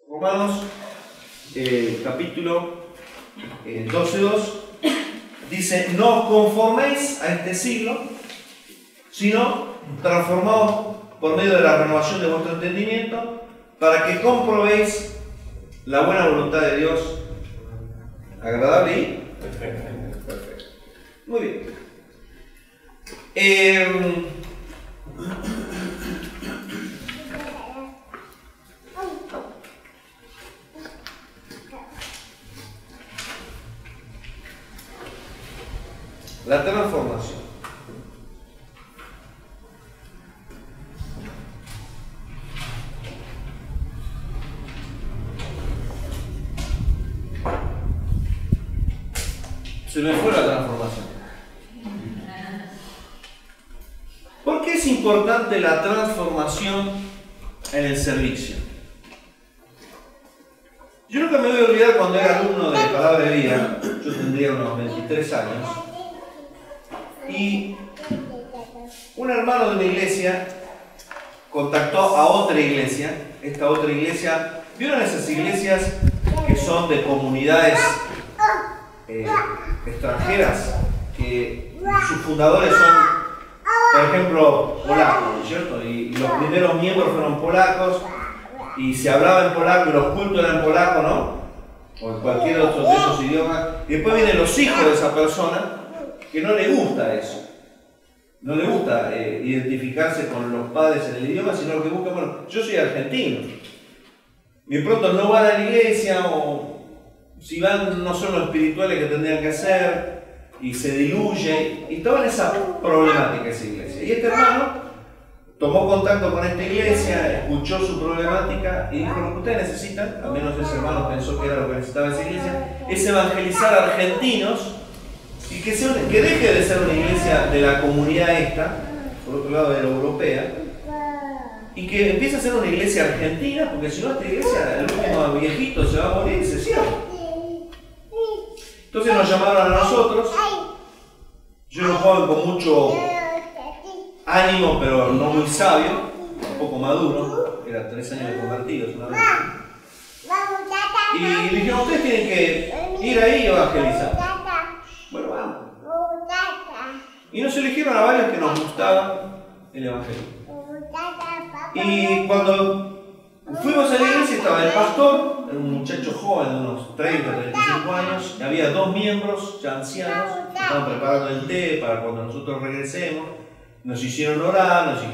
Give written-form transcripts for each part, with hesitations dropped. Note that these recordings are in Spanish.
Romanos, capítulo 12:2, dice: no os conforméis a este siglo, sino transformaos por medio de la renovación de vuestro entendimiento, para que comprobéis la buena voluntad de Dios, agradable y perfecta. Muy bien. La transformación. Se me fue la transformación. ¿Por qué es importante la transformación en el servicio? Yo nunca me voy a olvidar cuando era alumno de Palabra de Vida. Yo tendría unos 23 años. Y un hermano de una iglesia contactó a otra iglesia. Esta otra iglesia, ¿vieron esas iglesias que son de comunidades extranjeras? Que sus fundadores son, por ejemplo, polacos, ¿cierto? Y los primeros miembros fueron polacos y se hablaba en polaco y los cultos eran en polaco, ¿no? O en cualquier otro de esos idiomas. Y después vienen los hijos de esa persona que no le gusta eso. No le gusta identificarse con los padres en el idioma, sino que busca, bueno, yo soy argentino. Y de pronto no van a la iglesia, o si van no son los espirituales que tendrían que hacer, y se diluye. Y estaba en esa problemática esa iglesia. Y este hermano tomó contacto con esta iglesia, escuchó su problemática y dijo: lo que ustedes necesitan, al menos ese hermano pensó que era lo que necesitaba esa iglesia, es evangelizar a argentinos. Y que deje de ser una iglesia de la comunidad esta, por otro lado de la europea, y que empiece a ser una iglesia argentina, porque si no esta iglesia, el último viejito se va a morir y se cierra. Entonces nos llamaron a nosotros. Yo era un joven con mucho ánimo, pero no muy sabio, un poco maduro, era 3 años de convertidos una vez. Y le dijeron: ustedes tienen que ir ahí y evangelizar. Bueno, vamos. Y nos eligieron a varios que nos gustaba el evangelio. Y cuando fuimos a la iglesia estaba el pastor, un muchacho joven de unos 30, 35 años, y había 2 miembros ya ancianos que estaban preparando el té para cuando nosotros regresemos. Nos hicieron orar, nos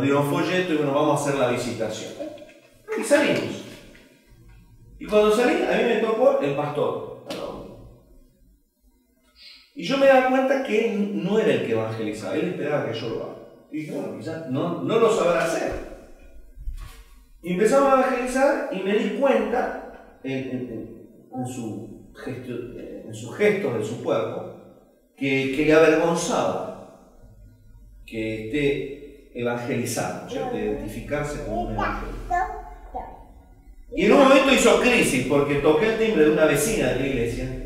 dieron folleto y bueno, vamos a hacer la visitación. Y salimos. Y cuando salí, a mí me tocó el pastor. Y yo me daba cuenta que él no era el que evangelizaba, él esperaba que yo lo haga. Y dije: bueno, quizás no lo sabrá hacer. Y empezamos a evangelizar y me di cuenta en sus gestos de su cuerpo que le avergonzaba que esté evangelizando, ¿cierto? Identificarse como un evangelista. Y en un momento hizo crisis porque toqué el timbre de una vecina de la iglesia.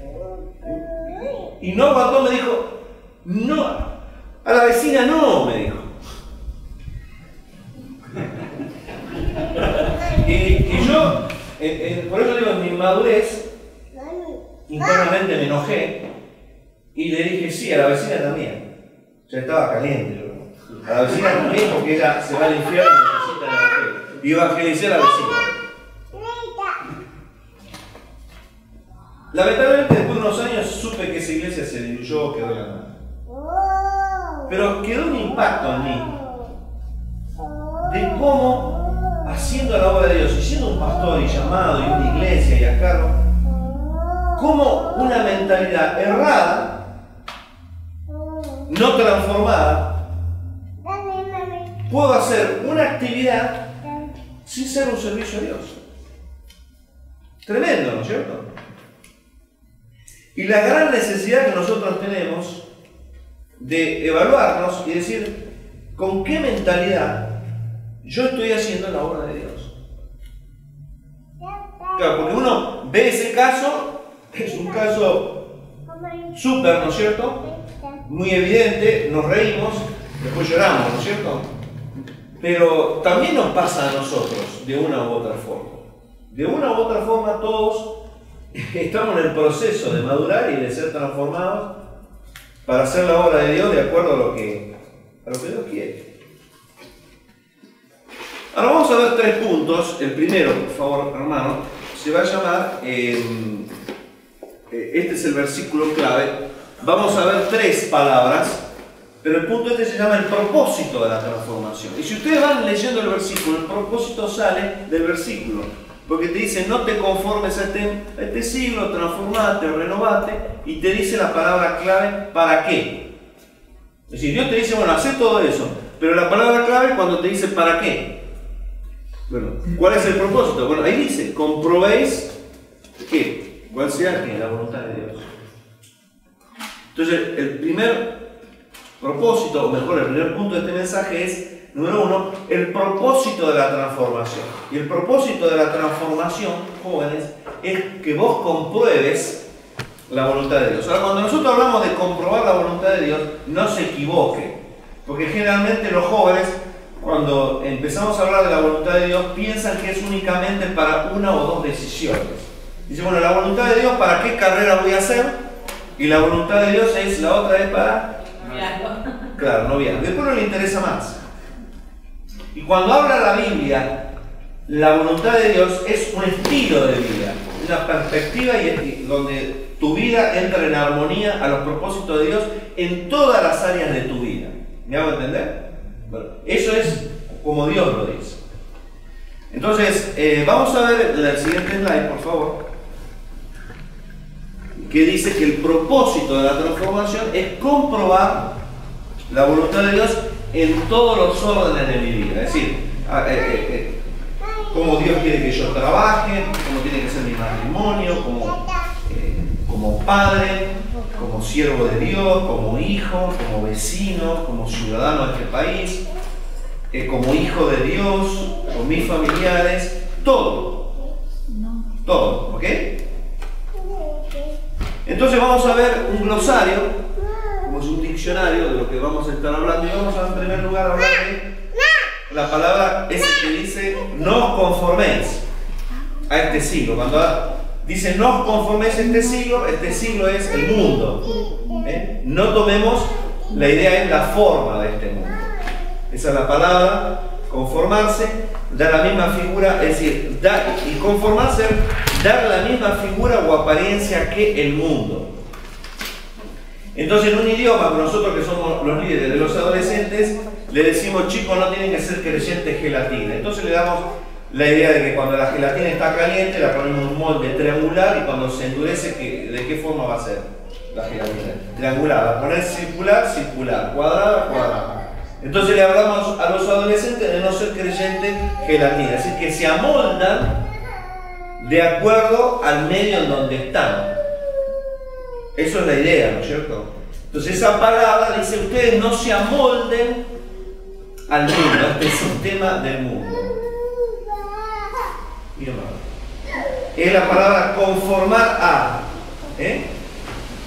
Y no aguantó, me dijo: no, a la vecina no, me dijo. Y yo, por eso digo, en mi inmadurez, internamente me enojé y le dije: sí, a la vecina también. Ya estaba caliente. A la vecina también, porque ella se va al infierno y necesita el evangelio. Y evangelicé a la vecina. Lamentablemente, después de unos años supe que esa iglesia se diluyó, quedó en la nada. Pero quedó un impacto en mí de cómo, haciendo la obra de Dios y siendo un pastor y llamado y una iglesia y a cargo, cómo una mentalidad errada, no transformada, puedo hacer una actividad sin ser un servicio a Dios. Tremendo, ¿no es cierto? Y la gran necesidad que nosotros tenemos de evaluarnos y decir: ¿con qué mentalidad yo estoy haciendo la obra de Dios? Claro, porque uno ve ese caso, es un caso súper, ¿no es cierto? Muy evidente, nos reímos, después lloramos, ¿no es cierto? Pero también nos pasa a nosotros de una u otra forma. De una u otra forma todos estamos en el proceso de madurar y de ser transformados para hacer la obra de Dios de acuerdo a lo que Dios quiere. Ahora vamos a ver 3 puntos. El primero, por favor, hermano, se va a llamar, este es el versículo clave. Vamos a ver 3 palabras, pero el punto este se llama el propósito de la transformación. Y si ustedes van leyendo el versículo, el propósito sale del versículo, porque te dice: no te conformes a este siglo, transformate, renovate, y te dice la palabra clave, ¿para qué? Es decir, Dios te dice, bueno, haz todo eso, pero la palabra clave cuando te dice ¿para qué? Bueno, ¿cuál es el propósito? Bueno, ahí dice: comprobéis ¿qué? ¿Cuál sea la voluntad de Dios? Entonces, el primer propósito, o mejor, el primer punto de este mensaje es, número 1, el propósito de la transformación. Y el propósito de la transformación, jóvenes, es que vos compruebes la voluntad de Dios. Ahora, cuando nosotros hablamos de comprobar la voluntad de Dios, no se equivoque, porque generalmente los jóvenes, cuando empezamos a hablar de la voluntad de Dios, piensan que es únicamente para una o 2 decisiones. Dicen, bueno, la voluntad de Dios, ¿para qué carrera voy a hacer? Y la voluntad de Dios es, la otra es para... Claro, noviazgo. Después no le interesa más. Y cuando habla la Biblia, la voluntad de Dios es un estilo de vida, una perspectiva donde tu vida entra en armonía a los propósitos de Dios en todas las áreas de tu vida. ¿Me hago entender? Bueno, eso es como Dios lo dice. Entonces, vamos a ver el siguiente slide, por favor, que dice que el propósito de la transformación es comprobar la voluntad de Dios en todos los órdenes de mi vida. Es decir, cómo Dios quiere que yo trabaje, cómo tiene que ser mi matrimonio, como padre, como siervo de Dios, como hijo, como vecino, como ciudadano de este país, como hijo de Dios, con mis familiares, todo. Todo, ¿ok? Entonces vamos a ver un glosario, como es un diccionario de lo que vamos a estar hablando, y vamos a en primer lugar hablar de la palabra esa que dice no os conforméis a este siglo. Cuando dice no os conforméis a este siglo es el mundo. No tomemos, la idea es la forma de este mundo. Esa es la palabra, conformarse, da la misma figura, es decir, y conformarse, dar la misma figura o apariencia que el mundo. Entonces, en un idioma, nosotros que somos los líderes de los adolescentes, le decimos, chicos, no tienen que ser creyentes gelatina. Entonces le damos la idea de que cuando la gelatina está caliente, la ponemos en un molde triangular, y cuando se endurece, ¿de qué forma va a ser la gelatina? Triangular. Va a poner circular, circular, cuadrada, cuadrada. Entonces le hablamos a los adolescentes de no ser creyentes gelatina, es decir, que se amoldan de acuerdo al medio en donde están. Eso es la idea, ¿no es cierto? Entonces esa palabra dice, ustedes no se amolden al mundo, a este sistema del mundo. Mira, es la palabra conformar a,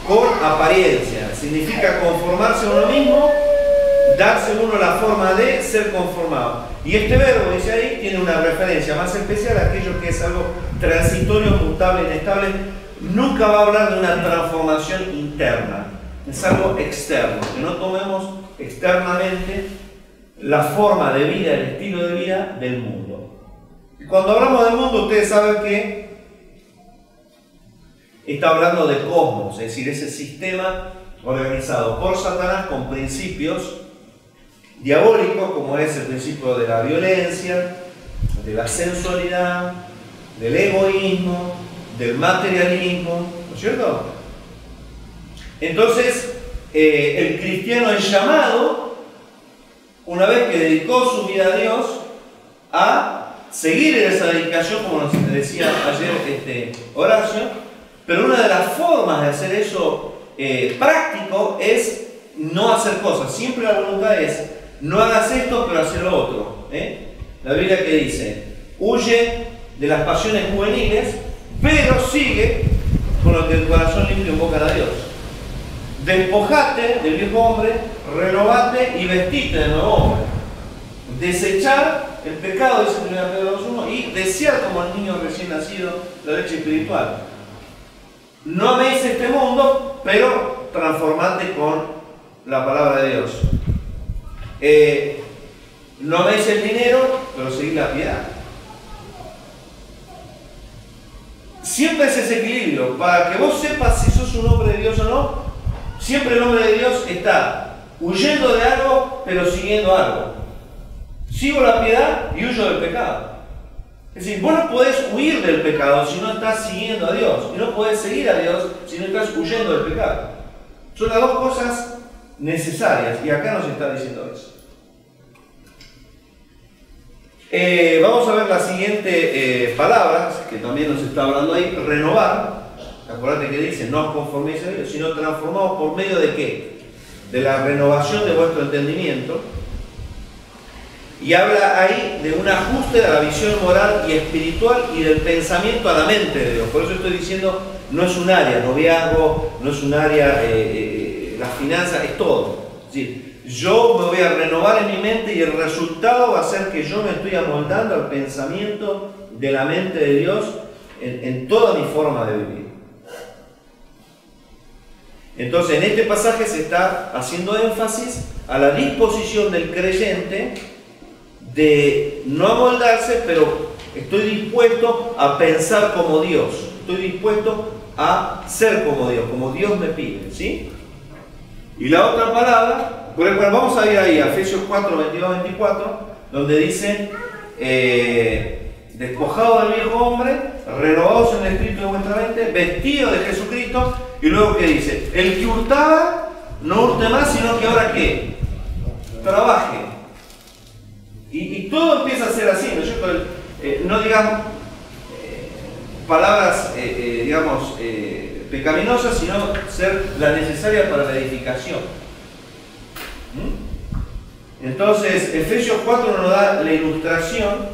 con apariencia. Significa conformarse a uno mismo, darse uno la forma de ser conformado. Y este verbo, dice ahí, tiene una referencia más especial a aquello que es algo transitorio, mutable, inestable. Nunca va a hablar de una transformación interna, es algo externo, que no tomemos externamente la forma de vida, el estilo de vida del mundo. Y cuando hablamos del mundo, ustedes saben que está hablando de cosmos, es decir, ese sistema organizado por Satanás con principios diabólicos, como es el principio de la violencia, de la sensualidad, del egoísmo, del materialismo, ¿no es cierto? Entonces, el cristiano es llamado, una vez que dedicó su vida a Dios, a seguir en esa dedicación, como nos decía ayer Horacio, pero una de las formas de hacer eso práctico es no hacer cosas. Siempre la voluntad es, no hagas esto, pero haz lo otro. La Biblia que dice, huye de las pasiones juveniles, pero sigue con lo que el corazón limpio invoca a Dios. Despojate del viejo hombre, renovate y vestite de nuevo hombre. Desechar el pecado, dice 1 Pedro 2:1, y ¿sí? Desear como el niño recién nacido la leche espiritual. No améis este mundo, pero transformate con la palabra de Dios. No améis el dinero, pero seguid la piedad. Siempre es ese equilibrio, para que vos sepas si sos un hombre de Dios o no. Siempre el hombre de Dios está huyendo de algo, pero siguiendo algo. Sigo la piedad y huyo del pecado. Es decir, vos no podés huir del pecado si no estás siguiendo a Dios. Y no podés seguir a Dios si no estás huyendo del pecado. Son las dos cosas necesarias. Y acá nos está diciendo eso. Vamos a ver la siguiente palabra, que también nos está hablando ahí. Renovar. Acuérdate que dice, no os conforméis a Dios, sino transformados por medio de ¿qué? De la renovación de vuestro entendimiento. Y habla ahí de un ajuste de la visión moral y espiritual y del pensamiento a la mente de Dios. Por eso estoy diciendo, no es un área, noviazgo, no es un área, las finanzas, es todo. Es decir, yo me voy a renovar en mi mente y el resultado va a ser que yo me estoy amoldando al pensamiento de la mente de Dios en toda mi forma de vivir. Entonces, en este pasaje se está haciendo énfasis a la disposición del creyente de no amoldarse, pero estoy dispuesto a pensar como Dios. Estoy dispuesto a ser como Dios me pide, ¿sí? Y la otra palabra, bueno, vamos a ir ahí a Efesios 4, 22, 24, donde dice, despojados del viejo hombre, renovados en el espíritu de vuestra mente, vestidos de Jesucristo. Y luego ¿qué dice? El que hurtaba, no hurte más, sino que ahora ¿qué? Trabaje. Y todo empieza a ser así, ¿no es cierto? No digamos palabras, digamos, pecaminosas, sino ser la necesaria para la edificación. Entonces, Efesios 4 nos da la ilustración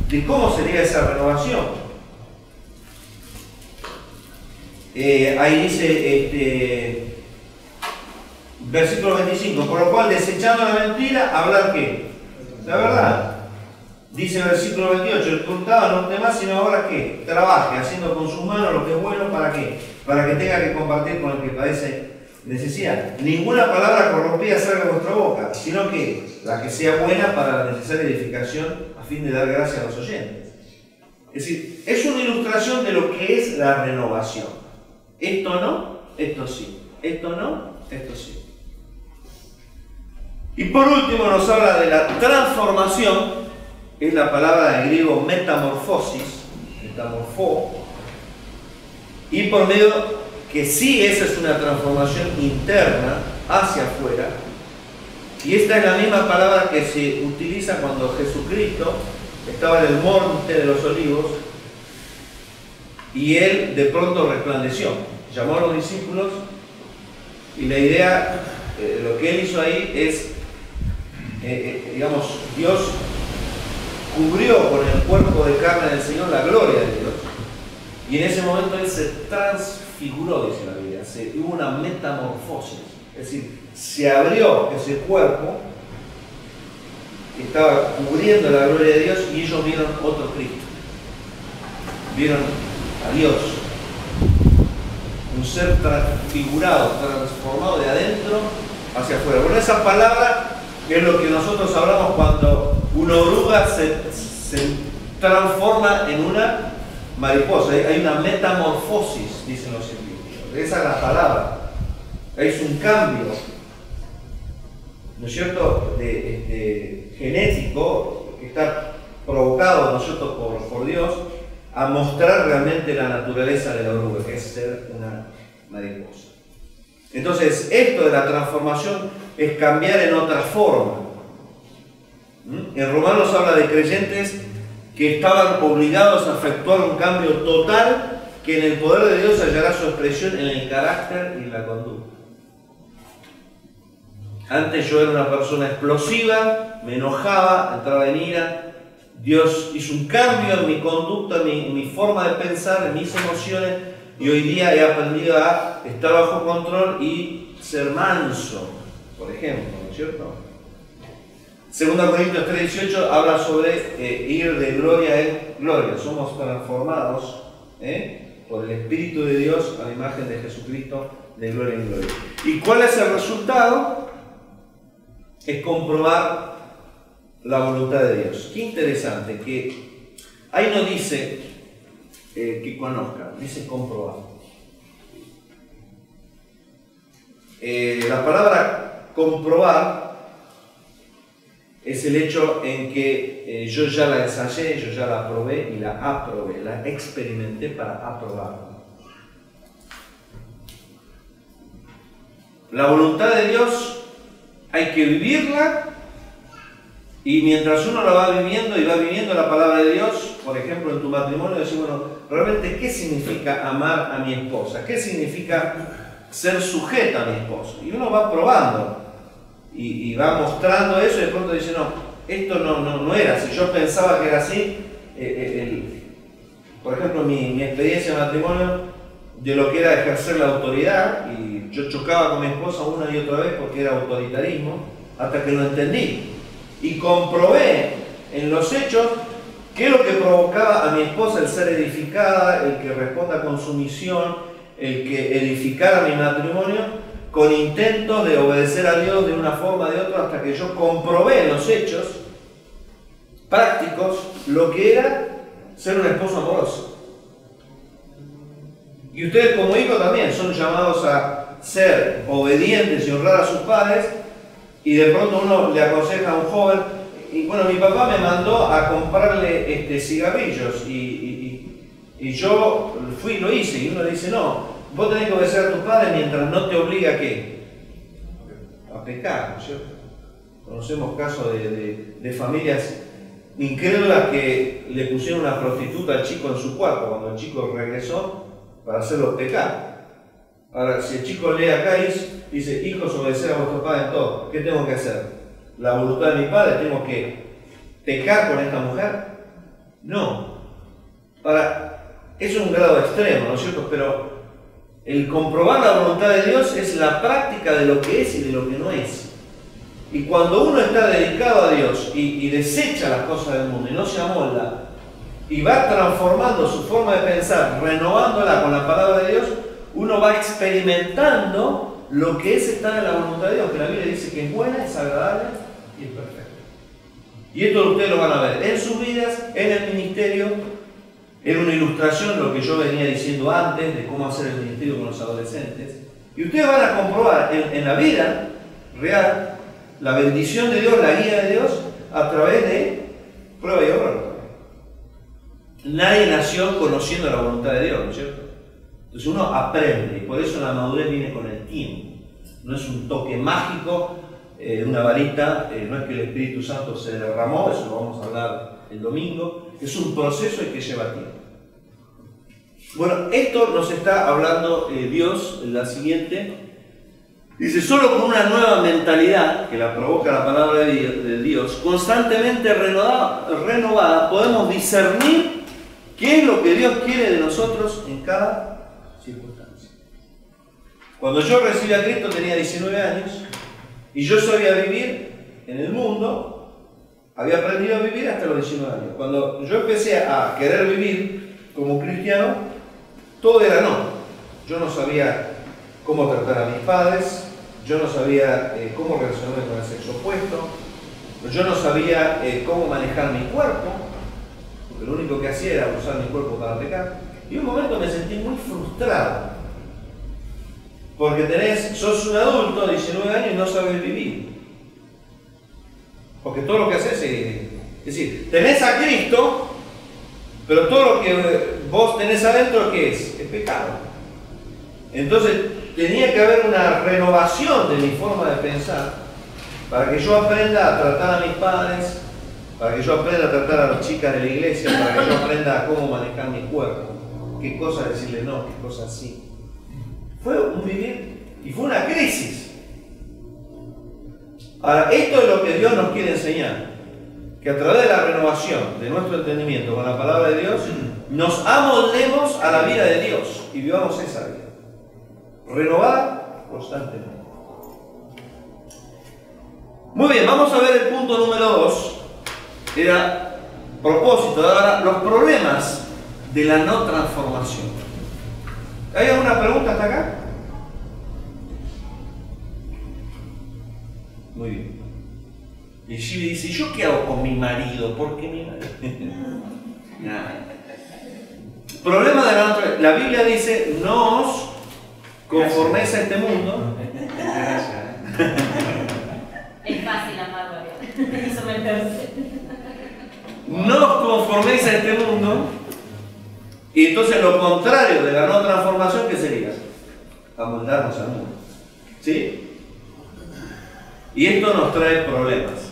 de cómo sería esa renovación. Ahí dice, versículo 25, por lo cual, desechando la mentira, hablar ¿qué? La verdad. Dice el versículo 28, el contado no hurte más, sino ahora ¿qué? Trabaje, haciendo con sus manos lo que es bueno, ¿para qué? Para que tenga que compartir con el que padece necesidad. Ninguna palabra corrompida salga de vuestra boca, sino que la que sea buena para la necesaria edificación, a fin de dar gracia a los oyentes. Es decir, es una ilustración de lo que es la renovación. Esto no, esto sí. Esto no, esto sí. Y por último nos habla de la transformación, es la palabra de griego metamorfosis, metamorfó, y por medio que sí esa es una transformación interna hacia afuera, y esta es la misma palabra que se utiliza cuando Jesucristo estaba en el monte de los olivos y él de pronto resplandeció, llamó a los discípulos y la idea, lo que él hizo ahí es, digamos, Dios cubrió con el cuerpo de carne del Señor la gloria de Dios y en ese momento él se transfiguró, dice la Biblia, hubo una metamorfosis, es decir, se abrió ese cuerpo que estaba cubriendo la gloria de Dios y ellos vieron otro Cristo, vieron a Dios, un ser transfigurado, transformado de adentro hacia afuera. Bueno, esa palabra es lo que nosotros hablamos cuando una oruga se transforma en una mariposa. Hay una metamorfosis, dicen los científicos. Esa es la palabra. Es un cambio, ¿no es cierto?, genético que está provocado, ¿no es cierto?, por Dios, a mostrar realmente la naturaleza de la oruga, que es ser una mariposa. Entonces, esto de la transformación es cambiar en otra forma. En Romanos habla de creyentes que estaban obligados a efectuar un cambio total que en el poder de Dios hallará su expresión en el carácter y la conducta. Antes yo era una persona explosiva, me enojaba, entraba en ira. Dios hizo un cambio en mi conducta, en mi forma de pensar, en mis emociones, y hoy día he aprendido a estar bajo control y ser manso, por ejemplo, ¿no es cierto? 2 Corintios 3:18 habla sobre ir de gloria en gloria. Somos transformados por el Espíritu de Dios a la imagen de Jesucristo de gloria en gloria. ¿Y cuál es el resultado? Es comprobar la voluntad de Dios. Qué interesante que ahí no dice que conozca, dice comprobar. La palabra comprobar es el hecho en que yo ya la ensayé, yo ya la probé y la aprobé, la experimenté para aprobarla. La voluntad de Dios hay que vivirla, y mientras uno la va viviendo y va viviendo la palabra de Dios, por ejemplo en tu matrimonio, decir, bueno, realmente ¿qué significa amar a mi esposa? ¿Qué significa ser sujeta a mi esposo? Y uno va probando y va mostrando eso, y de pronto dice, no, esto no era así. Yo pensaba que era así. Por ejemplo, mi experiencia en matrimonio, de lo que era ejercer la autoridad, y yo chocaba con mi esposa una y otra vez porque era autoritarismo, hasta que lo entendí y comprobé en los hechos qué es lo que provocaba a mi esposa el ser edificada, el que responda con sumisión, el que edificara mi matrimonio con intento de obedecer a Dios de una forma o de otra, hasta que yo comprobé en los hechos prácticos lo que era ser un esposo amoroso. Y ustedes como hijos también son llamados a ser obedientes y honrar a sus padres, y de pronto uno le aconseja a un joven, y bueno, mi papá me mandó a comprarle cigarrillos, y yo fui y lo hice, y uno le dice, no, vos tenés que obedecer a tus padres mientras no te obliga a ¿qué? A pecar, ¿no es cierto? Conocemos casos de familias incrédulas que le pusieron una prostituta al chico en su cuarto cuando el chico regresó para hacerlo pecar. Ahora, si el chico lee acá y dice, hijos, obedecer a vuestros padres en todo, ¿qué tengo que hacer? ¿La voluntad de mi padre? ¿Tengo que pecar con esta mujer? No. Ahora, eso es un grado extremo, ¿no es cierto? Pero el comprobar la voluntad de Dios es la práctica de lo que es y de lo que no es. Y cuando uno está dedicado a Dios y desecha las cosas del mundo y no se amolda, y va transformando su forma de pensar, renovándola con la palabra de Dios, uno va experimentando lo que es estar en la voluntad de Dios, que la Biblia dice que es buena, es agradable y es perfecta. Y esto ustedes lo van a ver en sus vidas, en el ministerio, en una ilustración, lo que yo venía diciendo antes, de cómo hacer el ministerio con los adolescentes. Y ustedes van a comprobar en la vida real la bendición de Dios, la guía de Dios, a través de prueba y error. Nadie nació conociendo la voluntad de Dios, ¿no es cierto? Entonces uno aprende, y por eso la madurez viene con el tiempo. No es un toque mágico, una varita, no es que el Espíritu Santo se derramó, eso lo vamos a hablar el domingo. Es un proceso que lleva tiempo. Bueno, esto nos está hablando Dios en la siguiente. Dice, solo con una nueva mentalidad, que la provoca la palabra de Dios, constantemente renovada, podemos discernir qué es lo que Dios quiere de nosotros en cada circunstancia. Cuando yo recibí a Cristo tenía 19 años y yo sabía vivir en el mundo, había aprendido a vivir hasta los 19 años. Cuando yo empecé a querer vivir como cristiano, todo era no. Yo no sabía cómo tratar a mis padres, yo no sabía cómo relacionarme con el sexo opuesto, yo no sabía cómo manejar mi cuerpo, porque lo único que hacía era usar mi cuerpo para pecar. Y un momento me sentí muy frustrado, porque sos un adulto de 19 años y no sabes vivir. Porque todo lo que haces es decir, tenés a Cristo, pero todo lo que vos tenés adentro, ¿qué es? Es pecado. Entonces, tenía que haber una renovación de mi forma de pensar para que yo aprenda a tratar a mis padres, para que yo aprenda a tratar a las chicas de la iglesia, para que yo aprenda a cómo manejar mi cuerpo, qué cosas decirle no, qué cosas sí. Fue un vivir y fue una crisis. Ahora, esto es lo que Dios nos quiere enseñar, que a través de la renovación de nuestro entendimiento con la palabra de Dios, nos amoldemos a la vida de Dios y vivamos esa vida. Renovada constantemente. Muy bien, vamos a ver el punto número 2. Era propósito de ahora, los problemas de la no transformación. ¿Hay alguna pregunta hasta acá? Muy bien. Y Shivi dice, ¿yo qué hago con mi marido? ¿Por qué mi marido? Problema de la Biblia dice, no os conforméis a este mundo. Es fácil amarlo, eso me parece. No os conforméis a este mundo. Y entonces lo contrario de la no transformación, ¿qué sería? Amoldarnos al mundo. ¿Sí? Y esto nos trae problemas.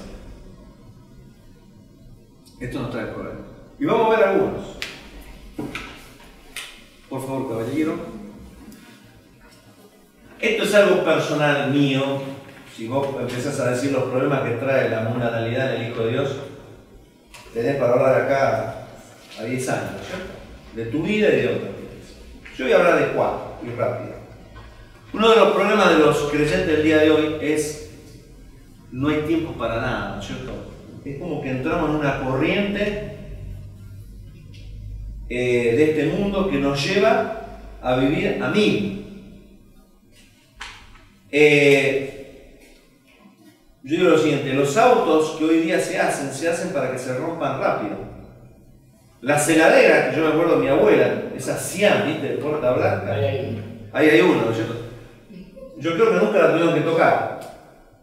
Esto nos trae problemas. Y vamos a ver algunos. Por favor, caballero. Esto es algo personal mío. Si vos empezás a decir los problemas que trae la mundanalidad en el Hijo de Dios, tenés para hablar acá a 10 años, ¿cierto? De tu vida y de otras vidas. Yo voy a hablar de 4 y rápido. Uno de los problemas de los creyentes del día de hoy es no hay tiempo para nada, ¿no es cierto? Es como que entramos en una corriente de este mundo que nos lleva a vivir a 1000. Yo digo lo siguiente, los autos que hoy día se hacen para que se rompan rápido. Las heladeras, que yo me acuerdo de mi abuela, esa Siam, ¿viste? De puerta blanca. Ahí hay uno, ¿no es cierto? Yo creo que nunca la tuvieron que tocar.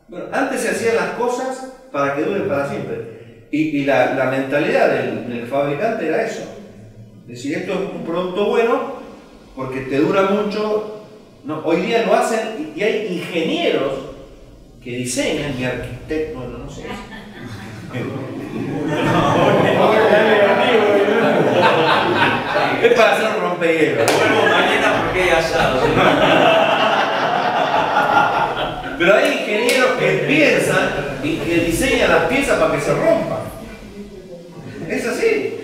Bueno, antes se hacían las cosas para que duren para siempre. Y la mentalidad del fabricante era eso. Es decir, esto es un producto bueno porque te dura mucho. No, hoy día lo hacen y hay ingenieros que diseñan, mi arquitecto, no sé. Es para hacer un rompehielos. Vuelvo mañana porque hay asado. Pero hay ingenieros que piensan y que diseñan las piezas para que se rompan. Es así.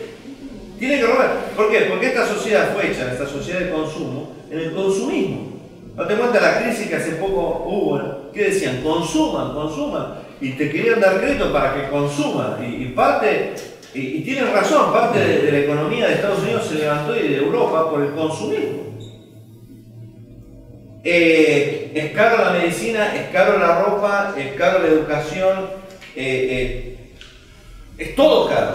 Tiene que romper. ¿Por qué? Porque esta sociedad fue hecha, esta sociedad de consumo, en el consumismo. ¿No te cuenta la crisis que hace poco hubo? ¿Qué decían? Consuman, consuman. Y te querían dar crédito para que consuman. Y tienen razón, parte de la economía de Estados Unidos se levantó y de Europa por el consumismo. Es caro la medicina, es caro la ropa, es caro la educación, es todo caro.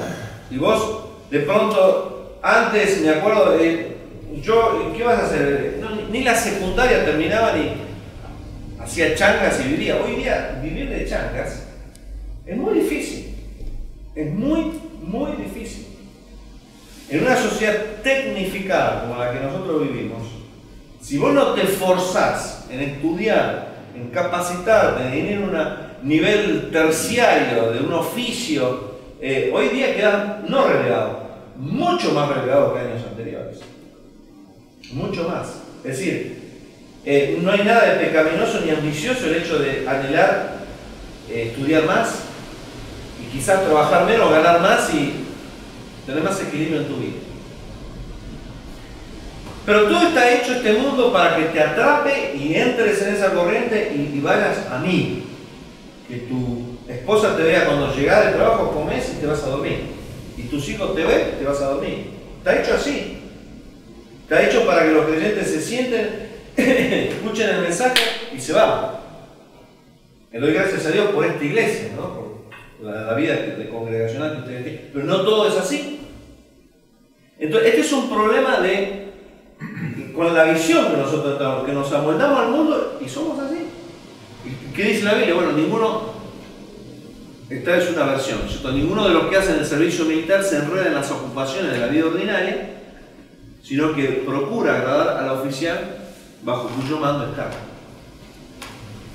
Y vos, de pronto, antes me acuerdo, ¿qué vas a hacer? No, ni la secundaria terminaba ni hacía changas y vivía. Hoy día, vivir de changas es muy difícil. Es muy difícil. En una sociedad tecnificada como la que nosotros vivimos, si vos no te esforzás en estudiar, en capacitarte, en ir a un nivel terciario de un oficio, hoy día quedan no relegados, mucho más relegados que años anteriores. Mucho más. Es decir, no hay nada de pecaminoso ni ambicioso el hecho de anhelar estudiar más y quizás trabajar menos, ganar más y tener más equilibrio en tu vida. Pero todo está hecho este mundo para que te atrape y entres en esa corriente y vayas a 1000. Que tu esposa te vea cuando llegas del trabajo, comes y te vas a dormir. Y tus hijos te ven, te vas a dormir. Está hecho así. Está hecho para que los creyentes se sienten, escuchen el mensaje y se van. Le doy gracias a Dios por esta iglesia, ¿no? Por la vida congregacional que ustedes tienen. Pero no todo es así. Entonces, este es un problema con la visión que nosotros tenemos, que nos amoldamos al mundo y somos así. ¿Y qué dice la Biblia? Bueno, esta es una versión, ¿cierto? Ninguno de los que hacen el servicio militar se enreda en las ocupaciones de la vida ordinaria, sino que procura agradar al oficial bajo cuyo mando está.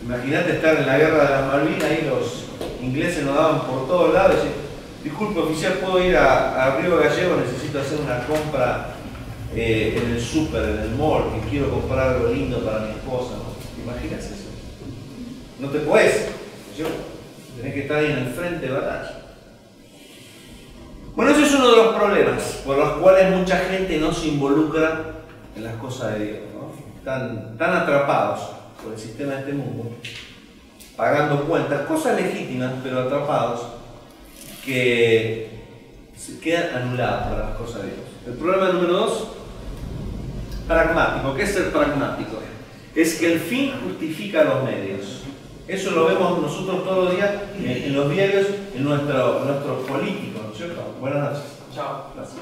Imagínate estar en la guerra de las Malvinas y los ingleses nos daban por todos lados y decían, disculpe oficial, ¿puedo ir a Río Gallego? Necesito hacer una compra en el súper, en el mall, que quiero comprar algo lindo para mi esposa, ¿no? ¿Te imaginas eso? No te puedes, ¿sí? Tenés que estar ahí en el frente de batalla. Bueno, ese es uno de los problemas por los cuales mucha gente no se involucra en las cosas de Dios, ¿no? Están atrapados por el sistema de este mundo pagando cuentas, cosas legítimas, pero atrapados, que se quedan anulados para las cosas de Dios. El problema número 2, pragmático. ¿Qué es el pragmático? Es que el fin justifica los medios. Eso lo vemos nosotros todos los días en los diarios, en nuestros políticos, ¿no es cierto? Buenas noches. Chao. Gracias.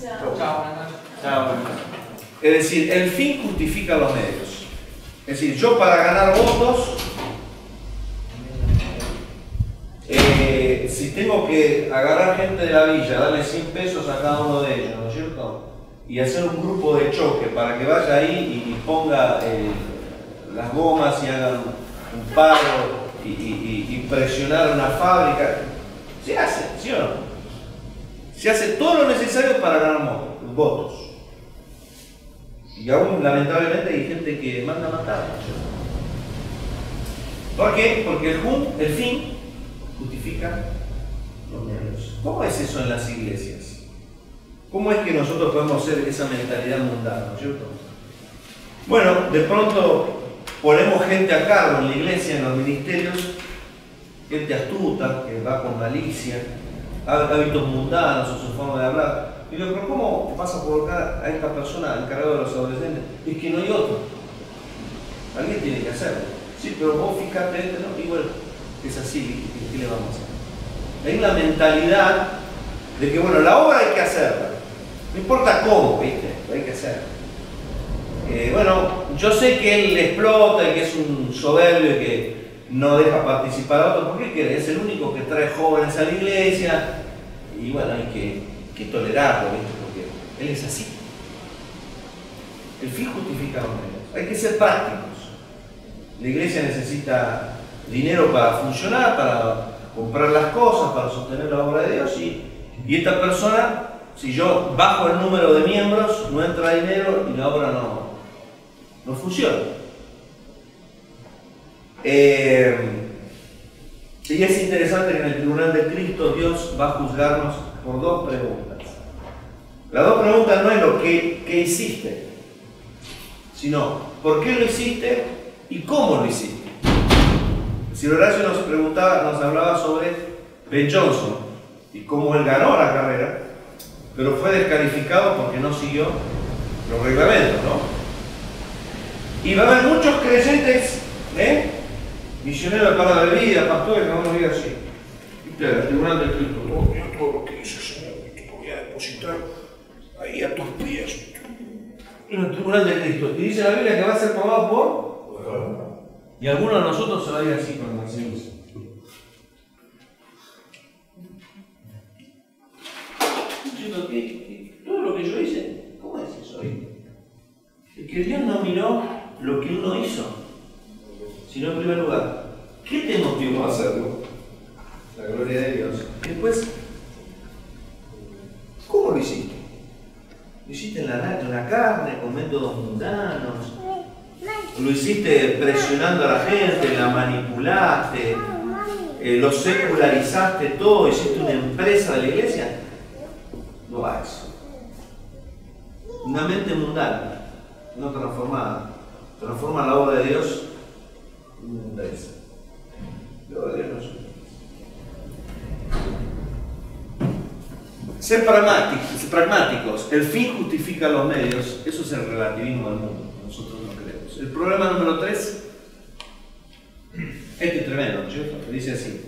Chao. Chao. Chao. Es decir, el fin justifica los medios. Es decir, yo para ganar votos, si tengo que agarrar gente de la villa, darle 100 pesos a cada uno de ellos, ¿no es cierto? Y hacer un grupo de choque para que vaya ahí y ponga las gomas y hagan un paro y presionar una fábrica, se hace, ¿sí o no? Se hace todo lo necesario para ganar votos. Y aún lamentablemente hay gente que manda a matar, ¿no es cierto? ¿Por qué? Porque el fin justifica los medios. ¿Cómo es eso en las iglesias? ¿Cómo es que nosotros podemos ser esa mentalidad mundana, ¿no es cierto? Bueno, de pronto ponemos gente a cargo en la iglesia, en los ministerios, gente astuta, que va con malicia, hábitos mundanos o su forma de hablar. Y digo, pero ¿cómo vas a colocar a esta persona encargada de los adolescentes? Es que no hay otro. Alguien tiene que hacerlo. Sí, pero vos fijate, ¿no? Y bueno, es así, ¿qué le vamos a hacer? Hay una mentalidad de que, bueno, la obra hay que hacerla. No importa cómo, ¿viste? Hay que hacerla. Bueno, yo sé que él explota y que es un soberbio y que no deja participar a otros. ¿Por qué quiere? Es el único que trae jóvenes a la iglesia. Y bueno, hay que tolerarlo, ¿viste? Porque él es así. El fin justifica los medios. Hay que ser prácticos. La iglesia necesita dinero para funcionar, para comprar las cosas, para sostener la obra de Dios. Y esta persona, si yo bajo el número de miembros, no entra dinero y la obra no funciona. Y es interesante que en el tribunal de Cristo Dios va a juzgarnos por dos preguntas. Las dos preguntas no es lo que hiciste, sino por qué lo hiciste y cómo lo hiciste. Si Horacio nos hablaba sobre Ben Johnson y cómo él ganó la carrera, pero fue descalificado porque no siguió los reglamentos, ¿no? Y va a haber muchos creyentes, misioneros de palabra de vida, pastores, que vamos a ir así. ¿Viste? El tribunal del Cristo. Oh, mira todo lo que hice, Señor, te voy a depositar ahí a tus pies. En el tribunal de Cristo. Y dice la Biblia que va a ser probado por. Y algunos de nosotros se va a ir así con la ciencia. Diciendo que todo lo que yo hice, ¿cómo es eso? Es que Dios no miró lo que uno hizo, sino en primer lugar, ¿qué te motivó a hacerlo? La gloria de Dios. Y después, ¿cómo lo hiciste? ¿Lo hiciste en la carne, con métodos mundanos? ¿Lo hiciste presionando a la gente, la manipulaste, lo secularizaste todo, hiciste una empresa de la iglesia? No va a eso. Una mente mundana, no transformada, transforma la obra de Dios en una empresa. La obra de Dios no es una empresa. Ser pragmáticos, el fin justifica los medios, eso es el relativismo del mundo, nosotros no creemos. El problema número 3, este es tremendo, ¿no es cierto? Dice así: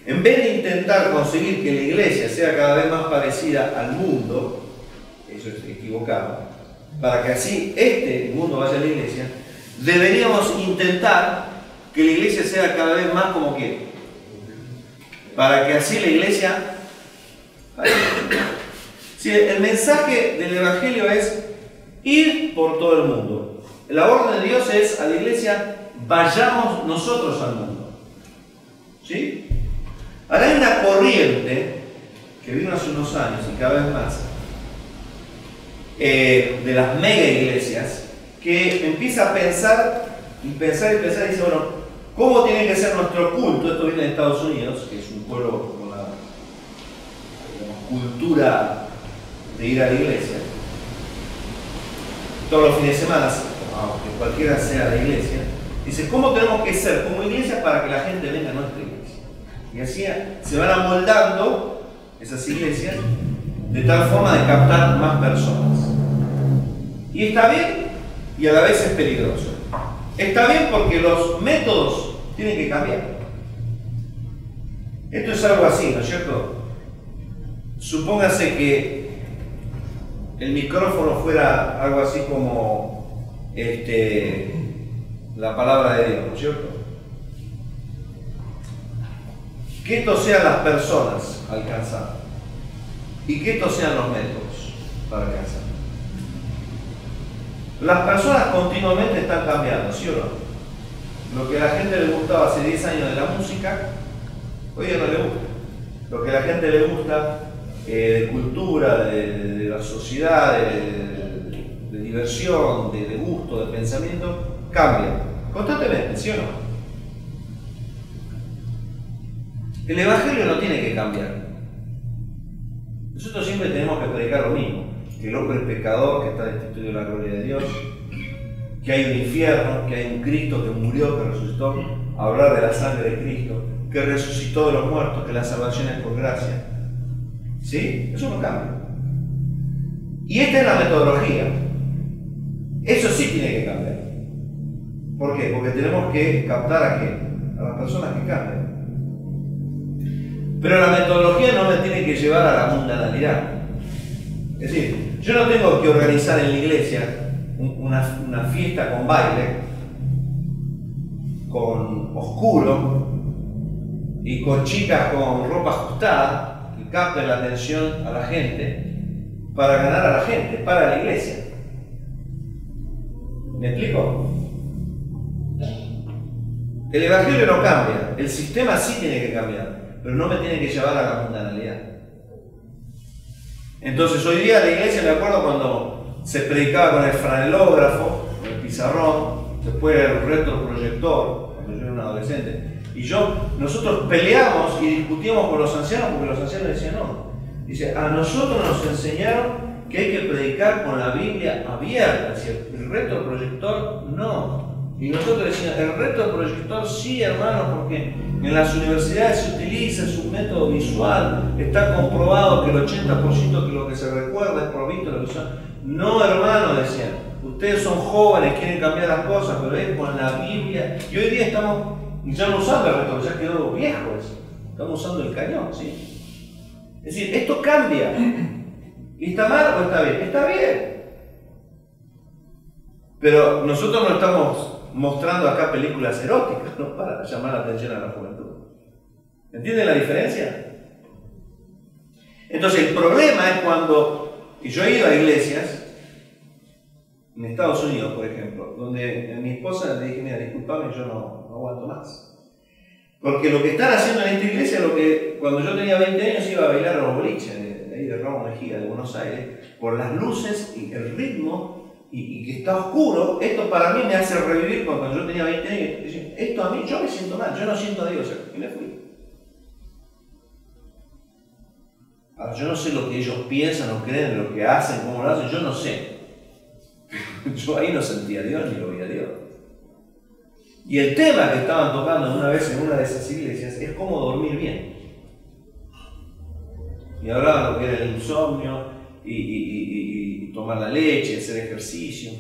en vez de intentar conseguir que la iglesia sea cada vez más parecida al mundo, eso es equivocado, para que así el mundo vaya a la iglesia, deberíamos intentar que la iglesia sea cada vez más como que, para que así la iglesia. Sí, el mensaje del Evangelio es ir por todo el mundo. La orden de Dios es a la iglesia, vayamos nosotros al mundo. ¿Sí? Ahora hay una corriente que vino hace unos años y cada vez más de las mega iglesias que empieza a pensar y dice, bueno, ¿cómo tiene que ser nuestro culto? Esto viene de Estados Unidos, que es un pueblo con la cultura de ir a la iglesia todos los fines de semana, aunque cualquiera sea la iglesia, Dice, ¿cómo tenemos que ser como iglesia para que la gente venga a nuestra iglesia? Y así se van amoldando esas iglesias de tal forma de captar más personas. Y está bien y a la vez es peligroso. Está bien porque los métodos tienen que cambiar. Esto es algo así, ¿no es cierto? Supóngase que el micrófono fuera algo así como la palabra de Dios, ¿no es cierto? Que estos sean las personas alcanzadas y que estos sean los métodos para alcanzar. Las personas continuamente están cambiando, ¿sí o no? Lo que a la gente le gustaba hace 10 años de la música, hoy ya no le gusta. Lo que a la gente le gusta de cultura, de la sociedad, de diversión, de gusto, de pensamiento, cambia constantemente, ¿sí o no? El Evangelio no tiene que cambiar. Nosotros siempre tenemos que predicar lo mismo, que el hombre es pecador, que está destituido de la gloria de Dios, que hay un infierno, que hay un Cristo que murió, que resucitó, hablar de la sangre de Cristo, que resucitó de los muertos, que la salvación es por gracia. ¿Sí? Eso no cambia. Y esta es la metodología. Eso sí tiene que cambiar. ¿Por qué? Porque tenemos que captar a qué? A las personas que cambian. Pero la metodología no me tiene que llevar a la mundanalidad. Es decir, yo no tengo que organizar en la iglesia una fiesta con baile, con oscuro y con chicas con ropa ajustada que capten la atención a la gente para ganar a la gente, para la iglesia. ¿Me explico? El Evangelio no cambia, el sistema sí tiene que cambiar, pero no me tiene que llevar a la mundanalidad. Entonces hoy día la iglesia, me acuerdo cuando se predicaba con el franelógrafo, con el pizarrón, después el retroproyector, cuando yo era un adolescente, y nosotros peleamos y discutíamos con los ancianos porque los ancianos decían no. Dice, a nosotros nos enseñaron que hay que predicar con la Biblia abierta, el retroproyector no. Y nosotros decíamos, el retroproyector sí, hermano, porque en las universidades se utiliza, es un método visual, está comprobado que el 80% de lo que se recuerda es por vista de lo visual. No, hermano, decían, ustedes son jóvenes, quieren cambiar las cosas, pero es con la Biblia. Y hoy día estamos ya no usando el retroproyector, ya quedó viejo eso. Estamos usando el cañón, ¿sí? Es decir, esto cambia. ¿Y está mal o está bien? Está bien. Pero nosotros no estamos mostrando acá películas eróticas, ¿no? Para llamar la atención a la juventud. ¿Entienden la diferencia? Entonces el problema es cuando, y yo he ido a iglesias, en Estados Unidos por ejemplo, donde a mi esposa le dije, mira, disculpame, yo no aguanto más. Porque lo que están haciendo en esta iglesia es lo que cuando yo tenía 20 años iba a bailar a los boliches, de ahí de Ramón Mejía, de Buenos Aires, por las luces y el ritmo, y que está oscuro. Esto para mí me hace revivir cuando yo tenía 20 años. Esto a mí, yo me siento mal, yo no siento a Dios, y me fui. Ahora, yo no sé lo que ellos piensan o creen, lo que hacen, cómo lo hacen, yo no sé. Yo ahí no sentía a Dios ni lo veía a Dios. Y el tema que estaban tocando una vez en una de esas iglesias es cómo dormir bien. Y hablaban lo que era el insomnio y tomar la leche, hacer ejercicio.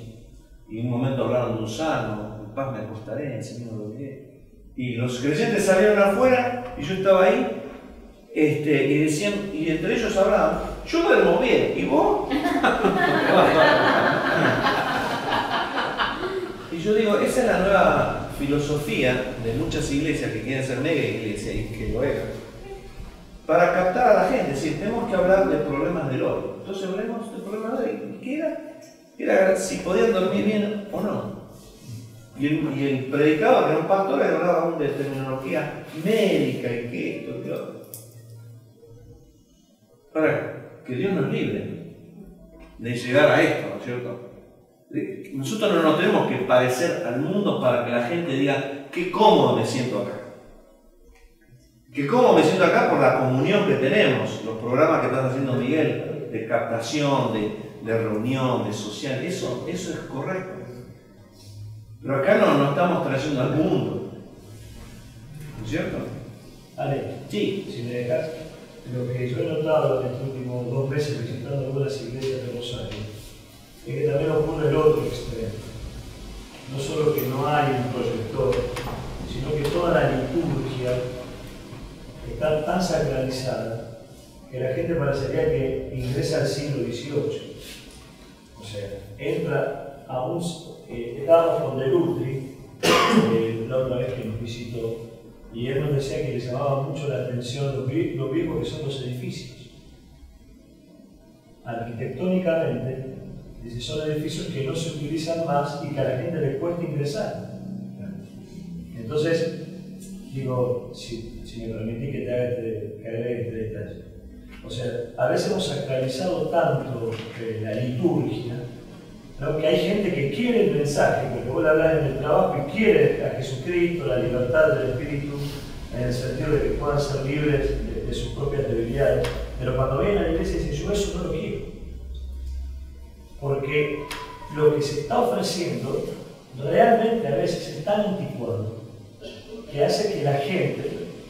Y en un momento hablaron de un salmo, en paz me acostaré, en Señor lo diré. Y los creyentes salieron afuera y yo estaba ahí. Y decían, y entre ellos hablaban, yo duermo bien, ¿y vos? Y yo digo, esa es la nueva filosofía de muchas iglesias que quieren ser mega iglesias y que lo eran, para captar a la gente. Es decir, tenemos que hablar de problemas del hoy. Entonces hablemos de problemas de hoy. ¿Qué era? Era si podían dormir bien o no. Y el predicador, que era un pastor, hablaba aún de terminología médica y que esto, que otro. Para que Dios nos libre de llegar a esto, ¿no es cierto? Nosotros no nos tenemos que parecer al mundo para que la gente diga qué cómodo me siento acá. Qué cómodo me siento acá por la comunión que tenemos, los programas que está haciendo Miguel, de captación, de reunión, de social, eso es correcto. Pero acá no estamos trayendo al mundo. ¿No es cierto? Ale, Sí. si me dejas, lo que yo he notado en estos últimos 2 meses visitando algunas iglesias de Rosario es que también ocurre el otro extremo. No solo que no hay un proyector, sino que toda la liturgia está tan sacralizada que la gente parecería que ingresa al siglo XVIII. O sea, entra a un... estábamos con Delutri la otra vez que nos visitó, y él nos decía que le llamaba mucho la atención lo viejos que son los edificios. Arquitectónicamente, dice, son edificios que no se utilizan más y que a la gente le cuesta ingresar. Entonces, digo, si me permitís que te agregue este detalle. O sea, a veces hemos sacralizado tanto la liturgia, ¿no? Que hay gente que quiere el mensaje, porque vos le hablas en el trabajo y quiere a Jesucristo, la libertad del Espíritu, en el sentido de que puedan ser libres de sus propias debilidades, pero cuando vienen a la iglesia dicen, yo eso no lo quiero. Porque lo que se está ofreciendo realmente a veces es tan anticuado que hace que la gente,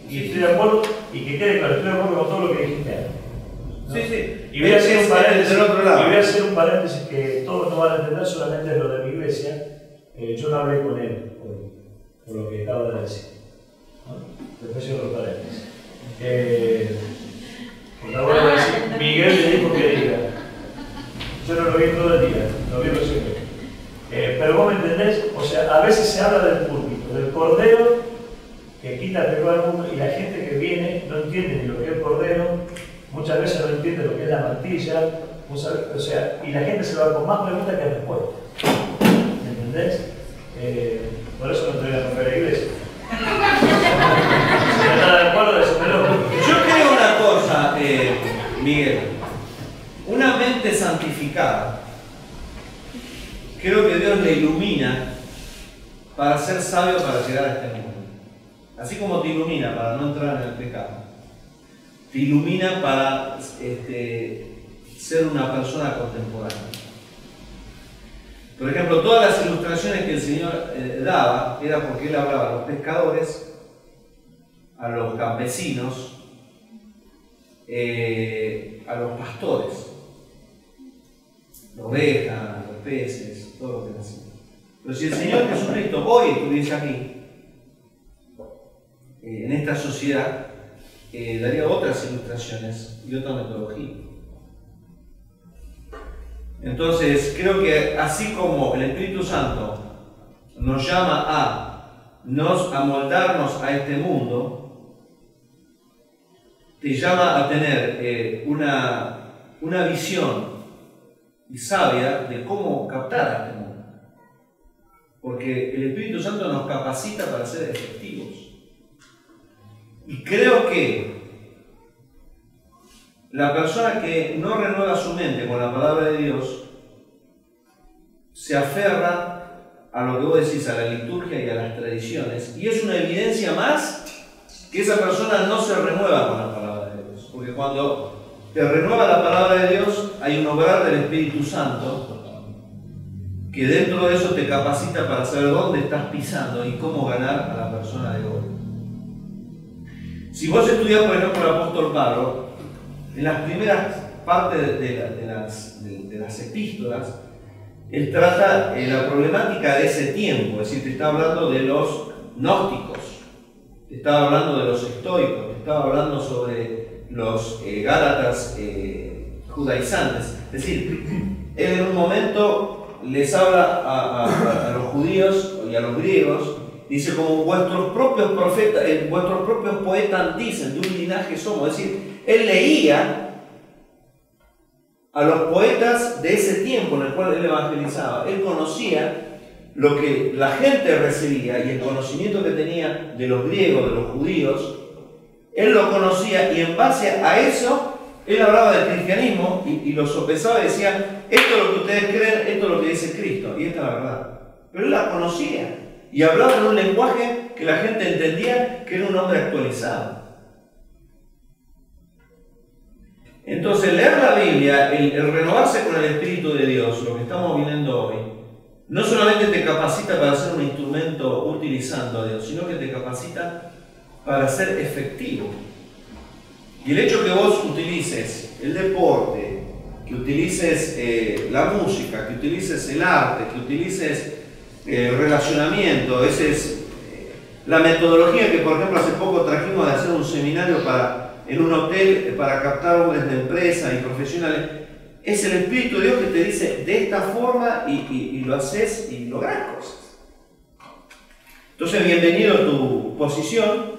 y estoy de acuerdo, y que quede claro, estoy de acuerdo con todo lo que dijiste antes, ¿no? Sí, sí. Y voy a hacer un paréntesis, del otro lado. y voy a hacer un paréntesis que todos no van a entender, solamente es lo de mi iglesia. Yo no hablé con él por lo que acabo de decir, ¿no? Después cierro el paréntesis. Porque ahora voy a decir, Miguel le dijo que diga. Yo no lo vi todo el día, lo vi recién. Pero vos me entendés, o sea, a veces se habla del púlpito, del cordero que quita el pecado del mundo, y la gente que viene no entiende ni lo que es el cordero, muchas veces no entiende lo que es la mantilla, o sea, y la gente se va con más preguntas que respuestas. ¿Me entendés? Por eso no te voy a romper la iglesia. Si no estás de acuerdo, decímelo. Yo creo una cosa, Miguel. Una mente santificada, creo que Dios le ilumina para ser sabio para llegar a este mundo. Así como te ilumina para no entrar en el pecado, te ilumina para ser una persona contemporánea. Por ejemplo, todas las ilustraciones que el Señor daba era porque Él hablaba a los pescadores, a los campesinos, a los pastores, la oveja, los peces, todo lo que hacía. Pero si el Señor Jesucristo hoy estuviese aquí, en esta sociedad, daría otras ilustraciones y otra metodología. Entonces, creo que así como el Espíritu Santo nos llama a amoldarnos a este mundo, te llama a tener una visión y sabia de cómo captar a este mundo. Porque el Espíritu Santo nos capacita para ser efectivos. Y creo que la persona que no renueva su mente con la palabra de Dios se aferra a lo que vos decís, a la liturgia y a las tradiciones, y es una evidencia más que esa persona no se renueva con la palabra de Dios. Porque cuando te renueva la palabra de Dios, hay un obrar del Espíritu Santo que dentro de eso te capacita para saber dónde estás pisando y cómo ganar a la persona de hoy. Si vos estudiás, por ejemplo, el apóstol Pablo, en las primeras partes de las epístolas, él trata la problemática de ese tiempo, es decir, te está hablando de los gnósticos, te estaba hablando de los estoicos, te estaba hablando sobre los gálatas judaizantes. Es decir, él en un momento les habla a los judíos y a los griegos, dice, como vuestros propios profetas, vuestros propios poetas dicen, de un linaje somos. Es decir, él leía a los poetas de ese tiempo en el cual él evangelizaba. Él conocía lo que la gente recibía y el conocimiento que tenía de los griegos, de los judíos. Él lo conocía y en base a eso, él hablaba del cristianismo y lo sopesaba y decía, esto es lo que ustedes creen, esto es lo que dice Cristo, y esta es la verdad. Pero él la conocía y hablaba en un lenguaje que la gente entendía que era un hombre actualizado. Entonces, leer la Biblia, el renovarse con el Espíritu de Dios, lo que estamos viendo hoy, no solamente te capacita para ser un instrumento utilizando a Dios, sino que te capacita para ser efectivo. Y el hecho que vos utilices el deporte, que utilices la música, que utilices el arte, que utilices el relacionamiento, esa es la metodología que, por ejemplo, hace poco trajimos de hacer un seminario en un hotel para captar hombres de empresa y profesionales. Es el Espíritu de Dios que te dice de esta forma y lo haces y lográs cosas. Entonces, bienvenido a tu posición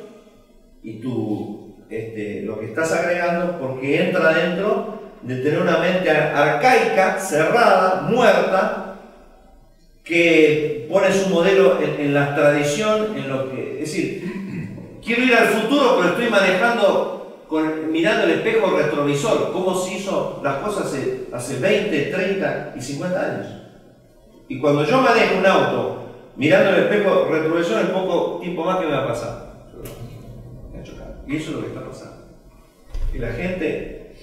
y lo que estás agregando, porque entra dentro de tener una mente arcaica, cerrada, muerta, que pone su modelo en la tradición, en lo que, es decir, quiero ir al futuro, pero estoy manejando, mirando el espejo retrovisor, cómo se hizo las cosas hace 20, 30 y 50 años. Y cuando yo manejo un auto mirando el espejo retrovisor, en poco tiempo más que me va a pasar. Me va a chocar. Y eso es lo que está pasando. Y la gente,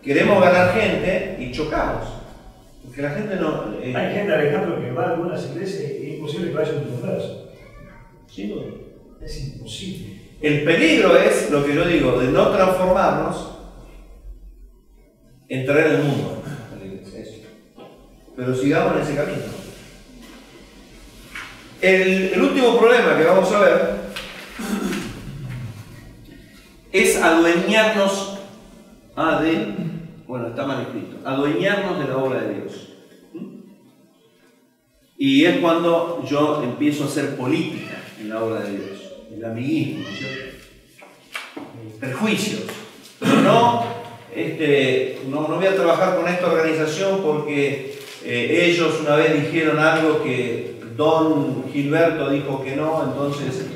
queremos ganar gente y chocamos. Porque la gente no... Hay gente, Alejandro, que va a algunas iglesias y es imposible que vaya a un converso. Sin duda. Es imposible. El peligro es, lo que yo digo, de no transformarnos en traer el mundo a la iglesia. Eso. Pero sigamos en ese camino. El último problema que vamos a ver es adueñarnos bueno, está mal escrito, adueñarnos de la obra de Dios. Y es cuando yo empiezo a hacer política en la obra de Dios, el amiguismo, ¿cierto? Perjuicios. Pero no voy a trabajar con esta organización porque ellos una vez dijeron algo que Don Gilberto dijo que no, entonces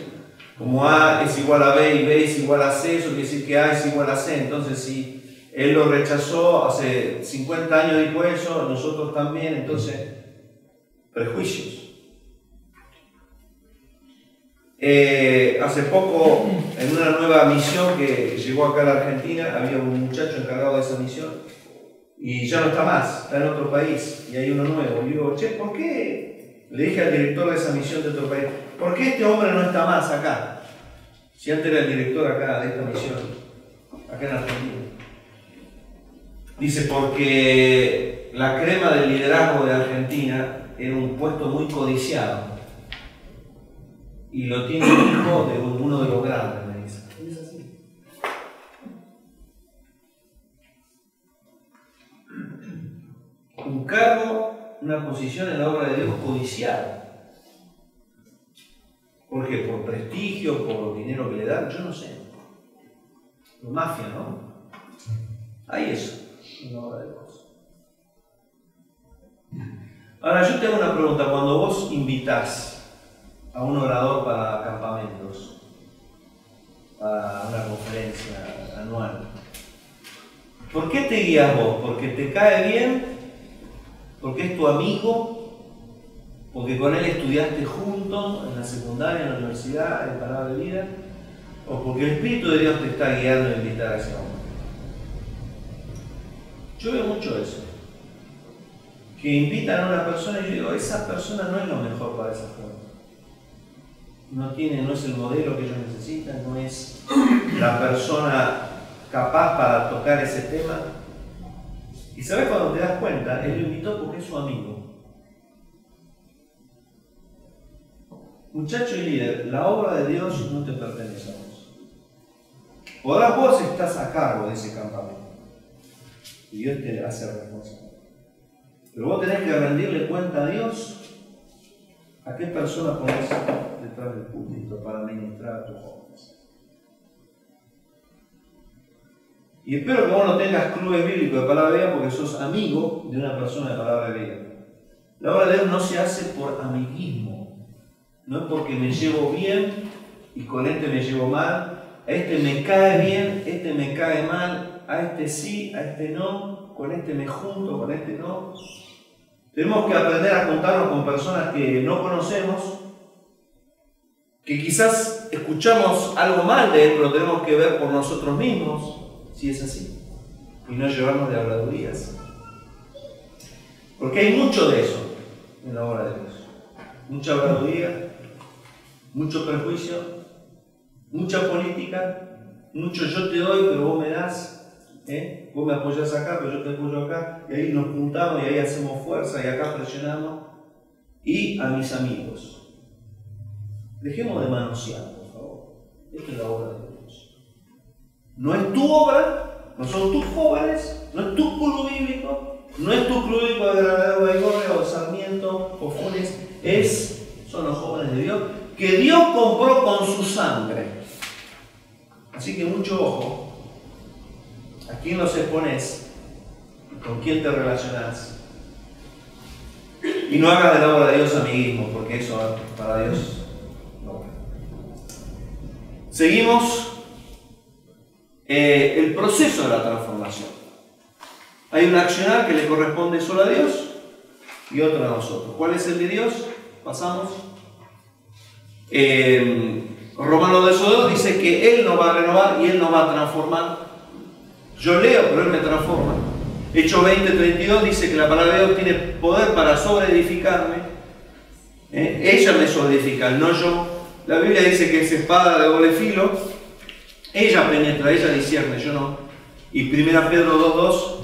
como A es igual a B y B es igual a C, eso quiere decir que A es igual a C, entonces si él lo rechazó, hace 50 años dijo eso, nosotros también, entonces, prejuicios. Hace poco, en una nueva misión que llegó acá a la Argentina, había un muchacho encargado de esa misión y ya no está más, está en otro país y hay uno nuevo. Y digo, che, ¿por qué? Le dije al director de esa misión de otro país, ¿por qué este hombre no está más acá? Si antes era el director acá de esta misión, acá en Argentina. Dice, porque la crema del liderazgo de Argentina era un puesto muy codiciado y lo tiene el hijo de uno de los grandes, me dice. Y es así. Un cargo, una posición en la obra de Dios codiciada. ¿Por qué? ¿Por prestigio? ¿Por dinero que le dan? Yo no sé. Por mafia, ¿no? Hay eso. Una obra de Dios. Ahora yo te hago una pregunta, cuando vos invitás a un orador para campamentos, para una conferencia anual, ¿por qué te guías vos? ¿Porque te cae bien? ¿Porque es tu amigo? ¿Porque con él estudiaste juntos en la secundaria, en la universidad, en Palabra de Vida? ¿O porque el Espíritu de Dios te está guiando a invitar a ese hombre? Yo veo mucho eso, que invitan a una persona y yo digo, esa persona no es lo mejor para esa persona. No es el modelo que ellos necesitan, no es la persona capaz para tocar ese tema. Y sabes cuando te das cuenta, él lo invitó porque es su amigo. Muchacho y líder, la obra de Dios no te pertenece a vos. Ahora vos estás a cargo de ese campamento. Y Dios te hace responsable. Pero vos tenés que rendirle cuenta a Dios a qué persona pones detrás del púlpito para ministrar a tus jóvenes. Y espero que vos no tengas clubes bíblicos de palabra de vida porque sos amigo de una persona de palabra de vida. La obra de Dios no se hace por amiguismo. No es porque me llevo bien y con este me llevo mal. A este me cae bien, este me cae mal. A este sí, a este no, con este me junto, con este no. Tenemos que aprender a juntarnos con personas que no conocemos, que quizás escuchamos algo mal de él, pero tenemos que ver por nosotros mismos si es así, y no llevarnos de habladurías. Porque hay mucho de eso. en la obra de Dios. Mucha habladuría, mucho prejuicio, mucha política, mucho yo te doy, pero vos me das. Vos me apoyás acá, pero yo te apoyo acá, y ahí nos juntamos y ahí hacemos fuerza y acá presionamos. Y a mis amigos, dejemos de manosear, por favor. Esta es la obra de Dios. No es tu obra, no son tus jóvenes, no es tu club bíblico, no es tu club bíblico de Granadero Baigorria o Sarmiento o Funes, son los jóvenes de Dios que Dios compró con su sangre. Así que mucho ojo. ¿A quién los expones? ¿Con quién te relacionás? Y no hagas de la obra de Dios amiguismo, porque eso para Dios no. Seguimos el proceso de la transformación. Hay un accionar que le corresponde solo a Dios y otro a nosotros. ¿Cuál es el de Dios? Pasamos. Romanos 2:2 dice que Él nos va a renovar y Él nos va a transformar. Yo leo, pero Él me transforma. Hechos 20:32 dice que la palabra de Dios tiene poder para sobreedificarme. Ella me sobreedifica, no yo. La Biblia dice que es espada de doble filo. Ella penetra, ella discierne, yo no. Y 1 Pedro 2:2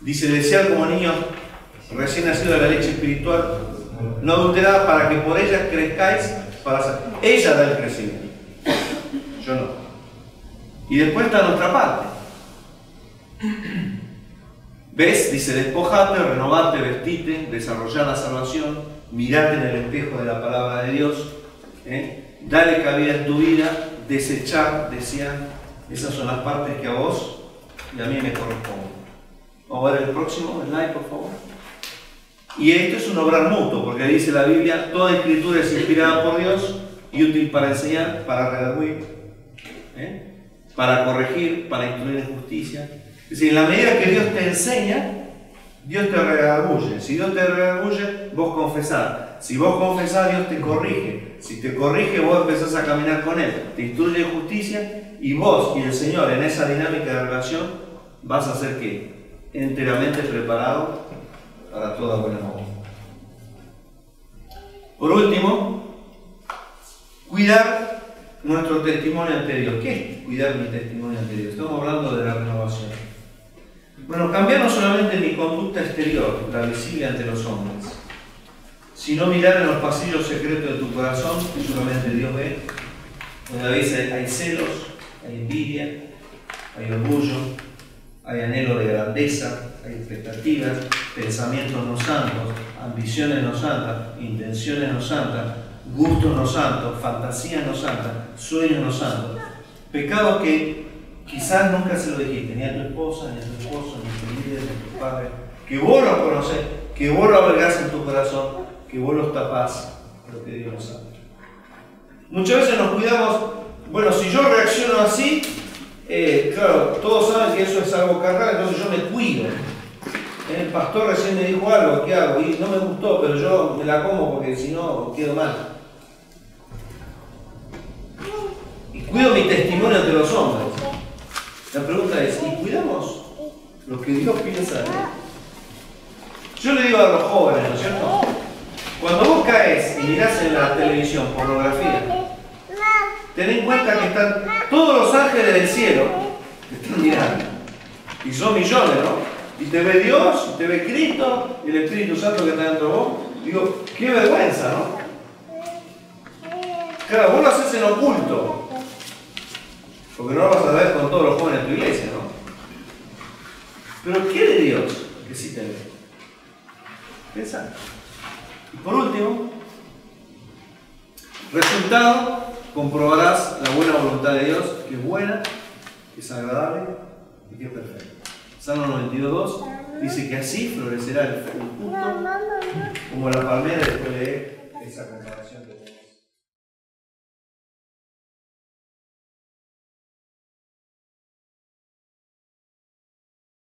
dice: desear como niños recién nacidos de la leche espiritual, no adulterada, para que por ella crezcáis para ser. Ella da el crecimiento, yo no. Y después está nuestra parte. ¿Ves? Dice: despojate, renovate, vestite, desarrollar la salvación, mirate en el espejo de la palabra de Dios, dale cabida en tu vida, desechar, desear. Esas son las partes que a vos y a mí me corresponden. Vamos a ver el próximo slide, por favor. Y esto es un obrar mutuo, porque dice la Biblia: toda escritura es inspirada por Dios y útil para enseñar, para redarguir, para corregir, para instruir en justicia. Es decir, en la medida que Dios te enseña, Dios te redarguye. Si Dios te redarguye, vos confesás. Si vos confesás, Dios te corrige. Si te corrige, vos empezás a caminar con Él. Te instruye en justicia y vos y el Señor en esa dinámica de relación vas a ser ¿qué? Enteramente preparado para toda buena obra. Por último, cuidar nuestro testimonio ante Dios. ¿Qué es cuidar mi testimonio ante Dios? Estamos hablando de la renovación. Bueno, cambiar no solamente mi conducta exterior, la visible ante los hombres, sino mirar en los pasillos secretos de tu corazón, que solamente Dios ve, donde a veces hay celos, hay envidia, hay orgullo, hay anhelo de grandeza, hay expectativas, pensamientos no santos, ambiciones no santas, intenciones no santas, gustos no santos, fantasías no santas, sueños no santos, pecados que quizás nunca se lo dijiste, ni a tu esposa, ni a tu esposo, ni a tu líder, ni a tu padre, que vos los conocés, que vos lo albergás en tu corazón, que vos los tapás, lo que Dios no sabe. Muchas veces nos cuidamos, bueno, si yo reacciono así, claro, todos saben que eso es algo carnal, entonces yo me cuido. El pastor recién me dijo algo, ¿qué hago? Y no me gustó, pero yo me la como porque si no quedo mal. Y cuido mi testimonio ante los hombres. La pregunta es, ¿y cuidamos lo que Dios piensa de mí? Yo le digo a los jóvenes, ¿no es cierto? Cuando vos caes y mirás en la televisión pornografía, ten en cuenta que están todos los ángeles del cielo que están mirando. Y son millones, ¿no? Y te ve Dios, y te ve Cristo, y el Espíritu Santo que está dentro de vos. Digo, qué vergüenza, ¿no? Claro, vos lo haces en oculto. Porque no lo vas a ver con todos los jóvenes de tu iglesia, ¿no? Pero ¿qué de Dios que sí te ve? Pensá. Y por último, resultado, comprobarás la buena voluntad de Dios, que es buena, que es agradable y que es perfecta. Salmo 92:2 dice que así florecerá el fruto como la palmera después de esa comparación que tenemos.